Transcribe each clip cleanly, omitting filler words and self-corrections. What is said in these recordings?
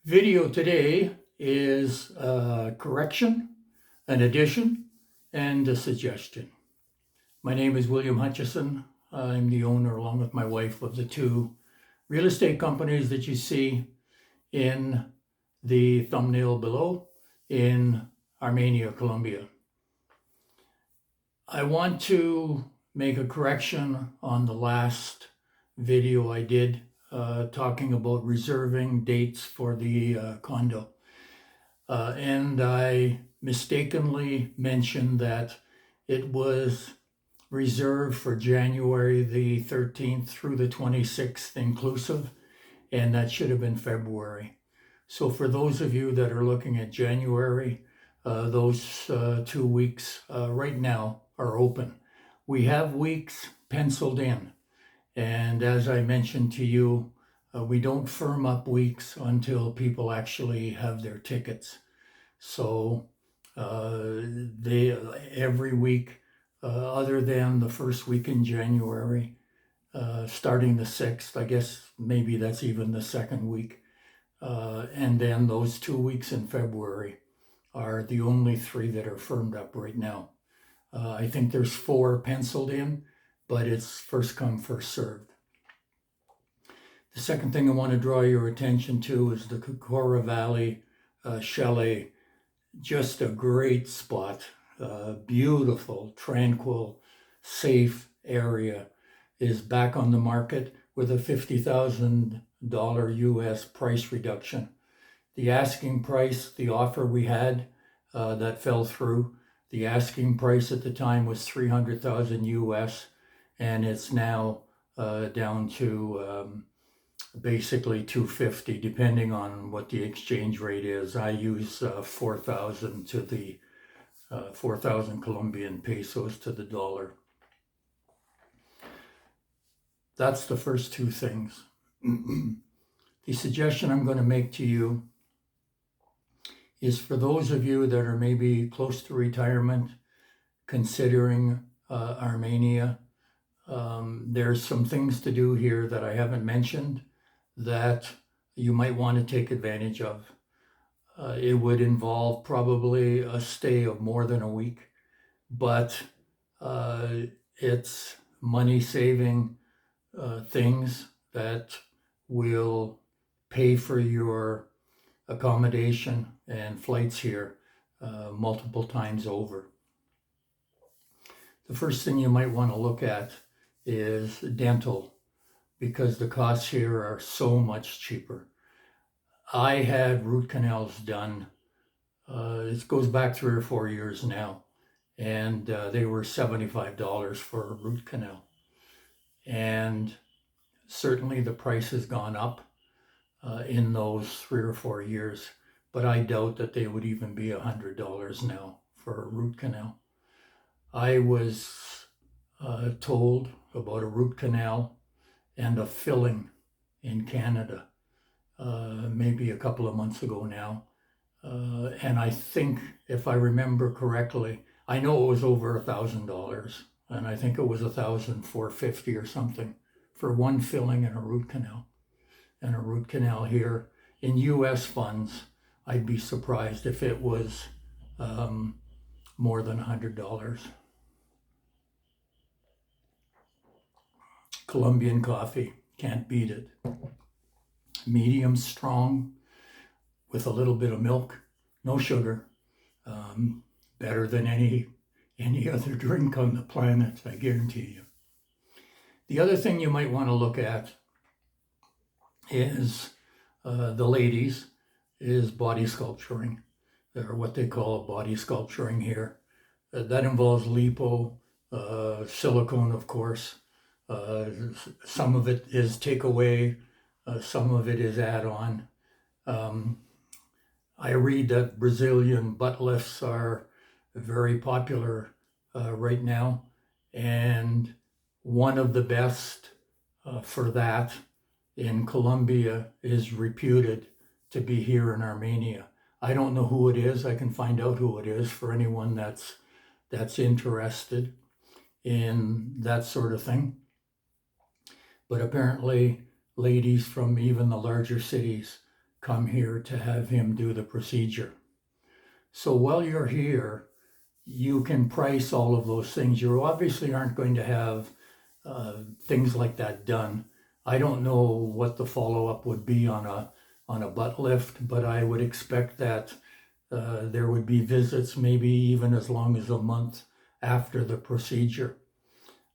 Video today is a correction, an addition, and a suggestion. My name is William Hutchison. I'm the owner, along with my wife, of the two real estate companies that you see in the thumbnail below in Armenia, Colombia. I want to make a correction on the last video I did talking about reserving dates for the condo. And I mistakenly mentioned that it was reserved for January the 13th through the 26th inclusive, and that should have been February. So for those of you that are looking at January, those 2 weeks right now are open. We have weeks penciled in. And as I mentioned to you, we don't firm up weeks until people actually have their tickets. So every week, other than the first week in January, starting the 6th, I guess maybe that's even the second week, and then those 2 weeks in February are the only three that are firmed up right now. I think there's 4 penciled in, but it's first come, first served. The second thing I want to draw your attention to is the Cocora Valley Chaley. Just a great spot, beautiful, tranquil, safe area, is back on the market with a $50,000 US price reduction. The asking price, the offer we had that fell through, the asking price at the time was $300,000 US, and it's now down to basically $250, depending on what the exchange rate is. I use 4,000 to the 4,000 Colombian pesos to the dollar. That's the first two things. The suggestion I'm going to make to you is for those of you that are maybe close to retirement, considering Armenia. There's some things to do here that I haven't mentioned that you might want to take advantage of. It would involve probably a stay of more than a week, but it's money-saving things that will pay for your accommodation and flights here multiple times over. The first thing you might want to look at is dental, because the costs here are so much cheaper. I had root canals done, it goes back 3 or 4 years now, and they were $75 for a root canal. And certainly the price has gone up in those 3 or 4 years, but I doubt that they would even be $100 now for a root canal. I was told about a root canal and a filling in Canada, maybe a couple of months ago now. And I think, if I remember correctly, I know it was over $1,000, and I think it was $1,450 or something for one filling and a root canal. And a root canal here in US funds, I'd be surprised if it was more than $100. Colombian coffee, can't beat it. Medium strong with a little bit of milk, no sugar. Better than any other drink on the planet, I guarantee you. The other thing you might want to look at is the ladies, is body sculpturing, or what they call body sculpturing here. That involves lipo, silicone, of course. Some of it is takeaway, some of it is add-on. I read that Brazilian butt lifts are very popular right now, and one of the best for that in Colombia is reputed to be here in Armenia. I don't know who it is. I can find out who it is for anyone that's interested in that sort of thing. But apparently ladies from even the larger cities come here to have him do the procedure. So while you're here, you can price all of those things. You obviously aren't going to have things like that done. I don't know what the follow-up would be on a butt lift, but I would expect that there would be visits maybe even as long as a month after the procedure.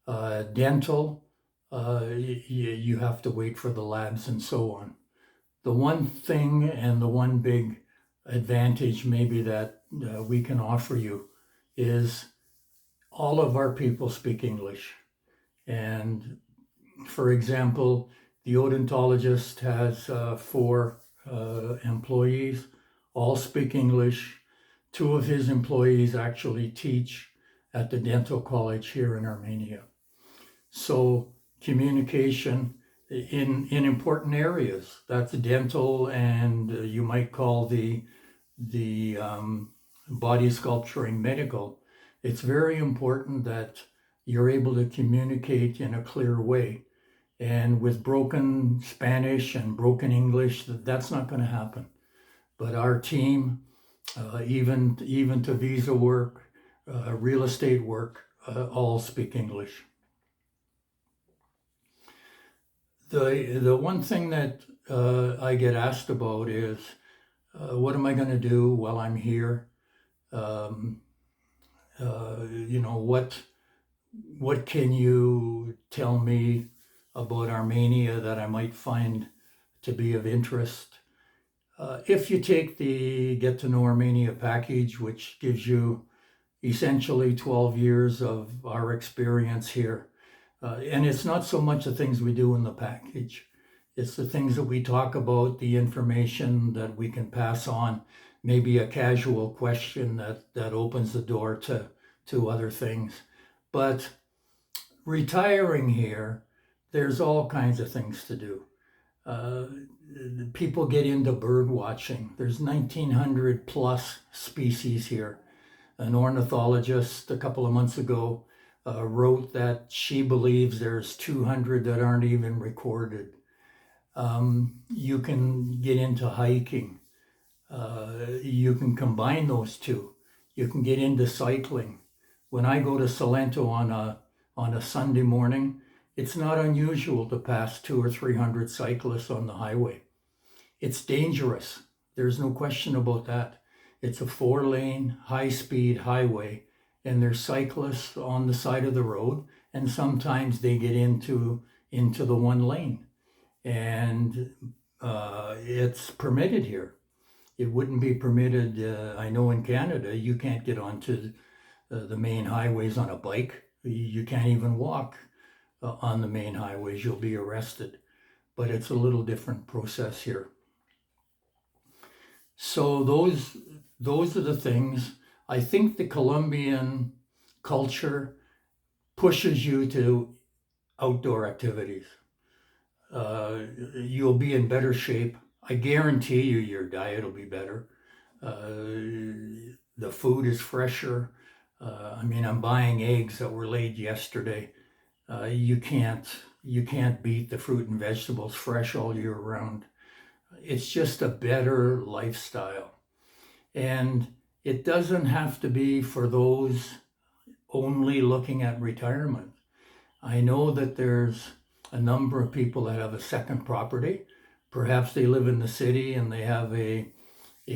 Dental, you have to wait for the labs and so on. The one thing and the one big advantage maybe that we can offer you is all of our people speak English. And for example, the odontologist has 4 employees, all speak English. 2 of his employees actually teach at the dental college here in Armenia. So communication in important areas, that's dental, and you might call the body sculpturing medical. It's very important that you're able to communicate in a clear way. And with broken Spanish and broken English, that's not going to happen. But our team, even to visa work, real estate work, all speak English. The one thing that I get asked about is, what am I going to do while I'm here? What can you tell me about Armenia that I might find to be of interest? If you take the Get to Know Armenia package, which gives you essentially 12 years of our experience here, and it's not so much the things we do in the package, it's the things that we talk about, the information that we can pass on, maybe a casual question that opens the door to other things. But retiring here, there's all kinds of things to do. People get into bird watching. There's 1,900 plus species here. An ornithologist a couple of months ago wrote that she believes there's 200 that aren't even recorded. You can get into hiking. You can combine those two. You can get into cycling. When I go to Salento on a Sunday morning, it's not unusual to pass 200 or 300 cyclists on the highway. It's dangerous. There's no question about that. It's a 4-lane, high-speed highway, and there's cyclists on the side of the road, and sometimes they get into the 1 lane. And it's permitted here. It wouldn't be permitted, I know in Canada, you can't get onto the main highways on a bike. You can't even walk on the main highways. You'll be arrested. But it's a little different process here. So those are the things. I think the Colombian culture pushes you to outdoor activities. You'll be in better shape. I guarantee you your diet will be better. The food is fresher. I'm buying eggs that were laid yesterday. You can't beat the fruit and vegetables fresh all year round. It's just a better lifestyle. And it doesn't have to be for those only looking at retirement. I know that there's a number of people that have a second property. Perhaps they live in the city and they have a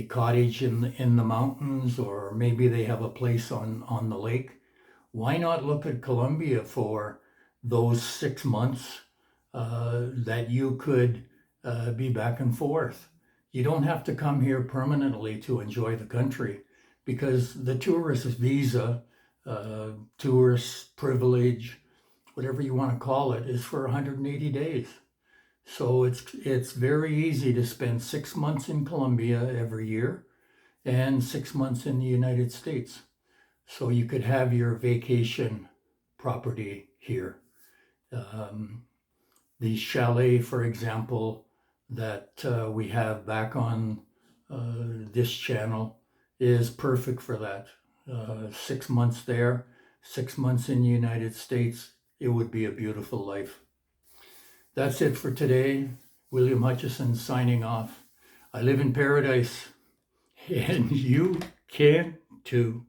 cottage in the mountains, or maybe they have a place on the lake. Why not look at Colombia for those 6 months that you could be back and forth? You don't have to come here permanently to enjoy the country, because the tourist visa, tourist privilege, whatever you want to call it, is for 180 days. So it's very easy to spend 6 months in Colombia every year and 6 months in the United States. So you could have your vacation property here. The chalet, for example, that we have back on this channel is perfect for that. 6 months there, 6 months in the United States. It would be a beautiful life. That's it for today. William Hutchison signing off. I live in paradise, and you can too.